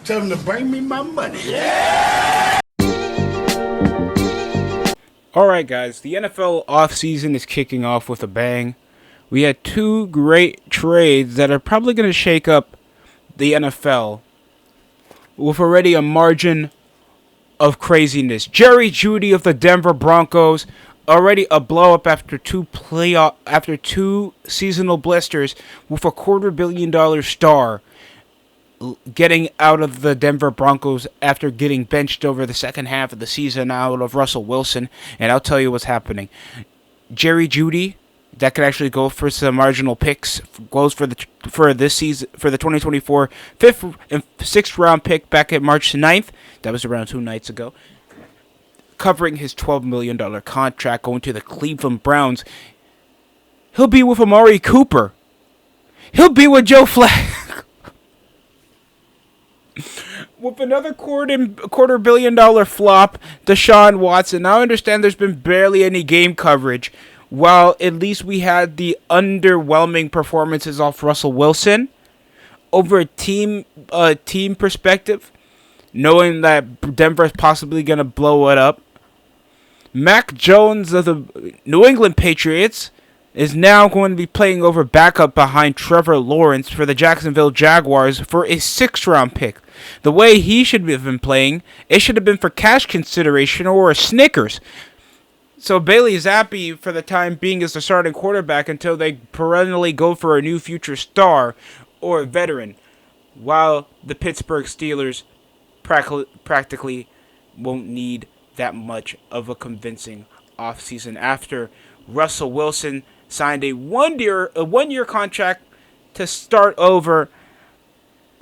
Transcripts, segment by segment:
Tell them to bring me my money. Alright guys, the NFL offseason is kicking off with a bang. We had two great trades that are probably going to shake up the NFL with already a margin of craziness. Jerry Jeudy of the Denver Broncos, already a blow up after two seasonal blisters with a $250 million star getting out of the Denver Broncos after getting benched over the second half of the season out of Russell Wilson. And I'll tell you what's happening. Jerry Jeudy, that could actually go for some marginal picks, goes for this season, for the 2024 fifth and sixth round pick back at March 9th. That was around 2 nights ago. Covering his $12 million contract, going to the Cleveland Browns. He'll be with Amari Cooper. He'll be with Joe Flacco. With another $250 million flop, Deshaun Watson. Now I understand there's been barely any game coverage, while at least we had the underwhelming performances off Russell Wilson. Over a team perspective, knowing that Denver is possibly going to blow it up, Mac Jones of the New England Patriots is now going to be playing over backup behind Trevor Lawrence for the Jacksonville Jaguars for a 6th round pick. The way he should have been playing, it should have been for cash consideration or a Snickers. So Bailey Zappi, for the time being, is the starting quarterback until they perennially go for a new future star or a veteran, while the Pittsburgh Steelers practically won't need that much of a convincing offseason after Russell Wilson signed a one-year contract to start over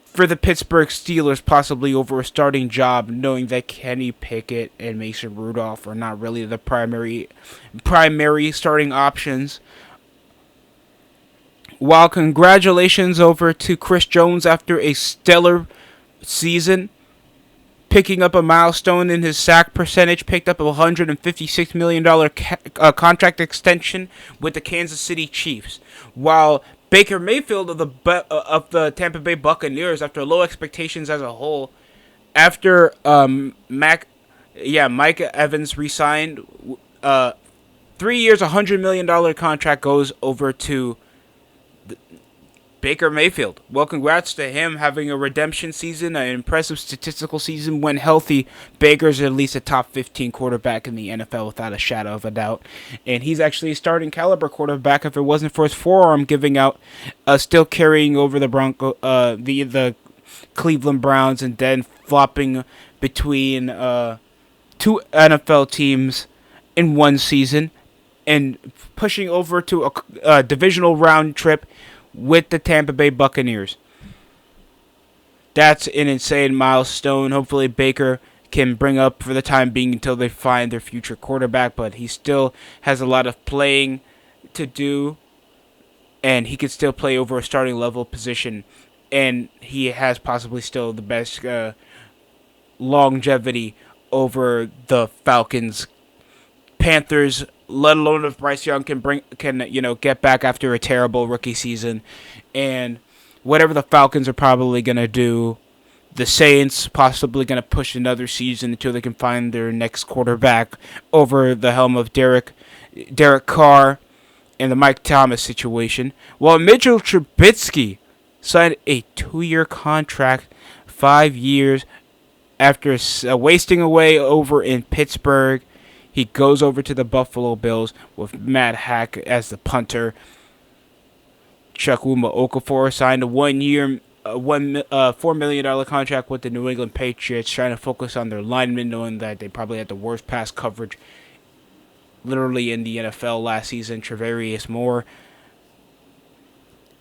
for the Pittsburgh Steelers, possibly over a starting job, knowing that Kenny Pickett and Mason Rudolph are not really the primary starting options. While congratulations over to Chris Jones after a stellar season, picking up a milestone in his sack percentage, picked up a $156 million contract extension with the Kansas City Chiefs. While Baker Mayfield of the Tampa Bay Buccaneers, after low expectations as a whole, after Mike Evans re-signed, 3 years, $100 million contract goes over to Baker Mayfield. Well, congrats to him having a redemption season, an impressive statistical season when healthy. Baker's at least a top 15 quarterback in the NFL without a shadow of a doubt. And he's actually a starting caliber quarterback if it wasn't for his forearm giving out, still carrying over the the Cleveland Browns and then flopping between two NFL teams in one season and pushing over to a divisional round trip with the Tampa Bay Buccaneers. That's an insane milestone. Hopefully Baker can bring up for the time being until they find their future quarterback, but he still has a lot of playing to do, and he could still play over a starting level position, and he has possibly still the best longevity over the Falcons. Panthers, let alone if Bryce Young can get back after a terrible rookie season, and whatever the Falcons are probably gonna do, the Saints possibly gonna push another season until they can find their next quarterback over the helm of Derek Carr and the Mike Thomas situation. While Mitchell Trubisky signed a 2-year contract, 5 years after wasting away over in Pittsburgh. He goes over to the Buffalo Bills with Matt Hack as the punter. Chukwuma Okafor signed a 1-year, $4 million contract with the New England Patriots, trying to focus on their linemen, knowing that they probably had the worst pass coverage literally in the NFL last season. Travarius Moore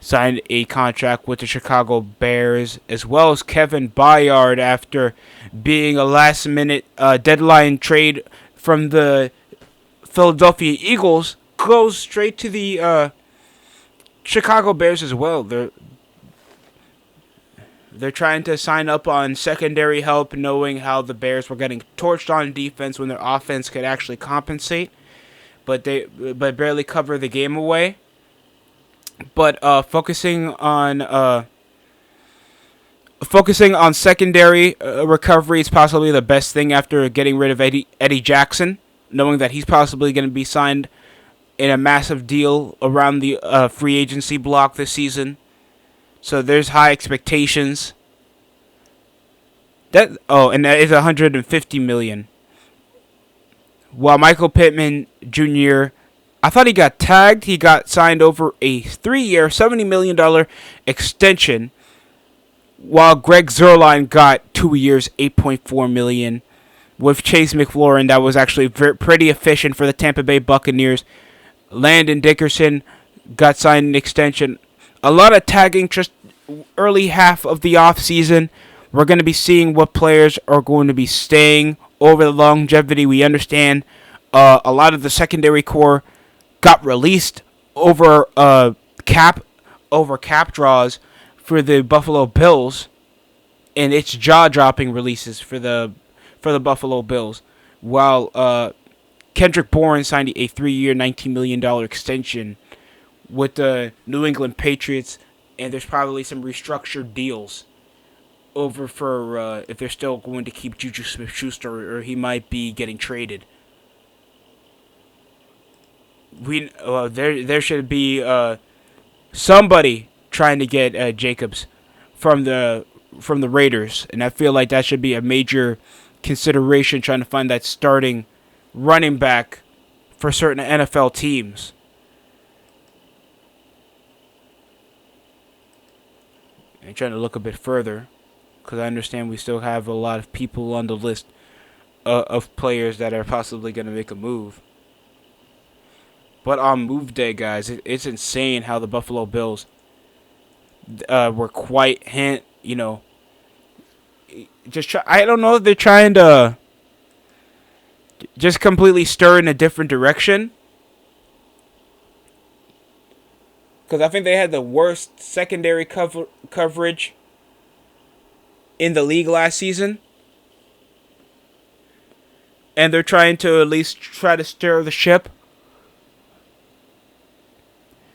signed a contract with the Chicago Bears, as well as Kevin Byard after being a last-minute deadline trade from the Philadelphia Eagles, goes straight to the Chicago Bears as well. They're trying to sign up on secondary help, knowing how the Bears were getting torched on defense when their offense could actually compensate, but barely cover the game away. But focusing on Focusing on secondary recovery is possibly the best thing after getting rid of Eddie Jackson, knowing that he's possibly going to be signed in a massive deal around the free agency block this season. So there's high expectations. And that is 150 million. While Michael Pittman Jr., I thought he got tagged. He got signed over a 3-year, $70 million extension, while Greg Zuerlein got 2 years, $8.4 million. With Chase McLaurin, that was actually pretty efficient for the Tampa Bay Buccaneers. Landon Dickerson got signed an extension. A lot of tagging just early half of the offseason. We're going to be seeing what players are going to be staying over the longevity. We understand a lot of the secondary core got released over cap draws for the Buffalo Bills, and it's jaw-dropping releases for the Buffalo Bills. While Kendrick Bourne signed a 3-year, $19 million extension with the New England Patriots, and there's probably some restructured deals over for if they're still going to keep Juju Smith-Schuster, or he might be getting traded. There should be somebody trying to get Jacobs from the Raiders, and I feel like that should be a major consideration, trying to find that starting running back for certain NFL teams. And trying to look a bit further, because I understand we still have a lot of people on the list of players that are possibly going to make a move. But on move day, guys, it's insane how the Buffalo Bills were quite I don't know if they're trying to just completely stir in a different direction. Because I think they had the worst secondary coverage in the league last season. And they're trying to at least try to stir the ship.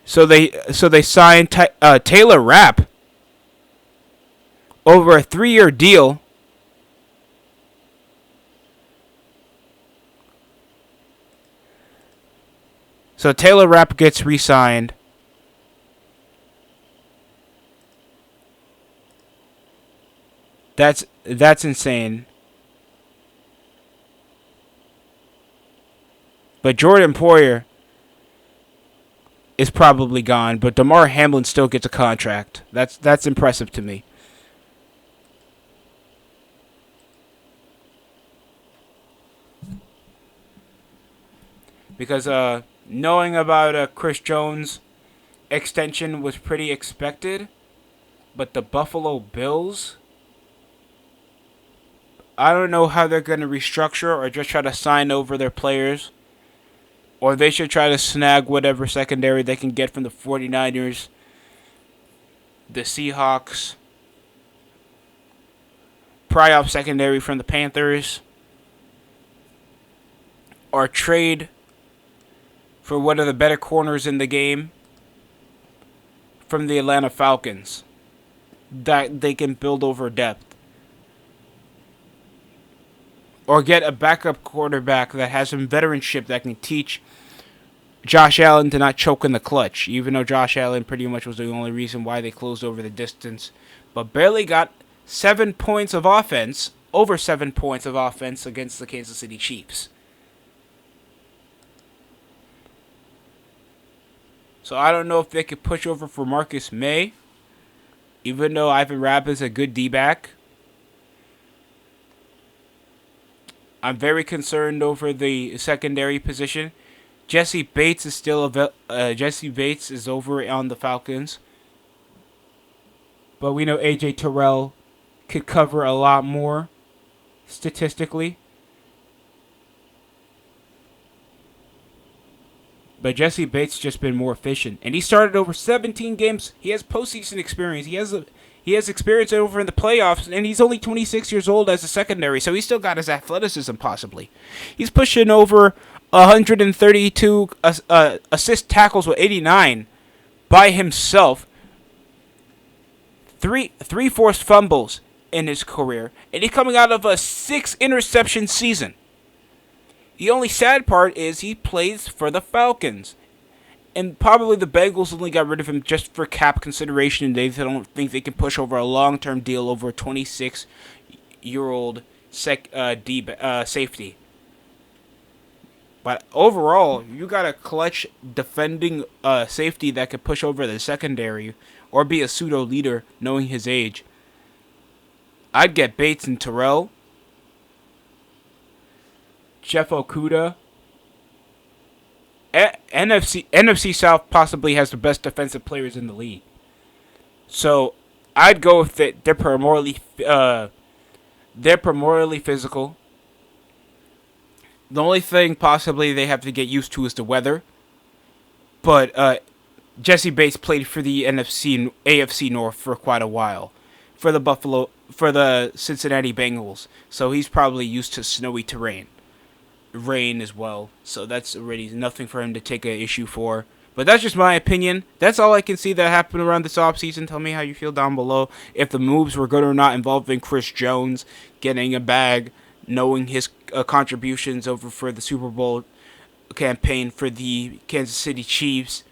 So they signed Taylor Rapp over a 3-year deal. So Taylor Rapp gets re-signed. That's insane. But Jordan Poyer is probably gone, but DeMar Hamlin still gets a contract. That's impressive to me. Because knowing about Chris Jones' extension was pretty expected, but the Buffalo Bills, I don't know how they're going to restructure or just try to sign over their players. Or they should try to snag whatever secondary they can get from the 49ers, the Seahawks, pry off secondary from the Panthers, or trade for one of the better corners in the game from the Atlanta Falcons that they can build over depth. Or get a backup quarterback that has some veteranship that can teach Josh Allen to not choke in the clutch, even though Josh Allen pretty much was the only reason why they closed over the distance, but barely got 7 points of offense, over 7 points of offense against the Kansas City Chiefs. So I don't know if they could push over for Marcus May, even though Ivan Rabb is a good D-back. I'm very concerned over the secondary position. Jesse Bates is still Jesse Bates is over on the Falcons, but we know AJ Terrell could cover a lot more statistically. But Jesse Bates just been more efficient, and he started over 17 games. He has postseason experience. He has experience over in the playoffs, and he's only 26 years old as a secondary, so he's still got his athleticism possibly. He's pushing over 132 assist tackles with 89 by himself. Three forced fumbles in his career, and he's coming out of a 6 interception season. The only sad part is he plays for the Falcons. And probably the Bengals only got rid of him just for cap consideration, and they don't think they can push over a long-term deal over a 26-year-old safety. But overall, you got a clutch defending safety that could push over the secondary or be a pseudo-leader knowing his age. I'd get Bates and Terrell, Jeff Okudah. NFC South possibly has the best defensive players in the league. So I'd go with it. They're primarily physical. The only thing possibly they have to get used to is the weather. But Jesse Bates played for the AFC North for quite a while, for the Cincinnati Bengals. So he's probably used to snowy terrain. Rain as well, so that's already nothing for him to take an issue for. But that's just my opinion. That's all I can see that happened around this offseason. Tell me how you feel down below. If the moves were good or not involving Chris Jones getting a bag, knowing his contributions over for the Super Bowl campaign for the Kansas City Chiefs.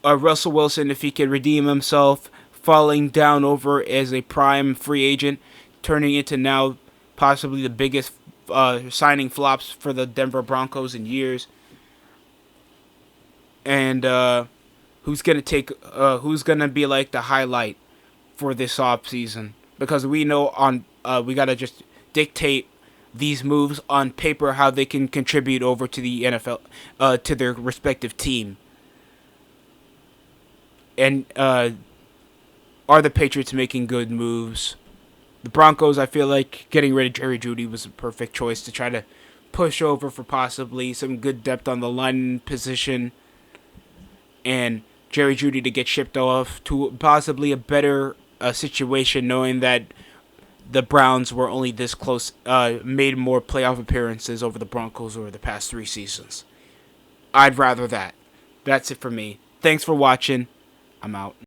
Russell Wilson, if he can redeem himself, falling down over as a prime free agent, turning into now possibly the biggest signing flops for the Denver Broncos in years. And who's gonna be like the highlight for this offseason? Because we know we gotta just dictate these moves on paper how they can contribute over to the NFL, to their respective team. And are the Patriots making good moves? The Broncos, I feel like getting rid of Jerry Jeudy was a perfect choice to try to push over for possibly some good depth on the line position. And Jerry Jeudy to get shipped off to possibly a better situation, knowing that the Browns were only this close, made more playoff appearances over the Broncos over the past 3 seasons. I'd rather that. That's it for me. Thanks for watching. I'm out.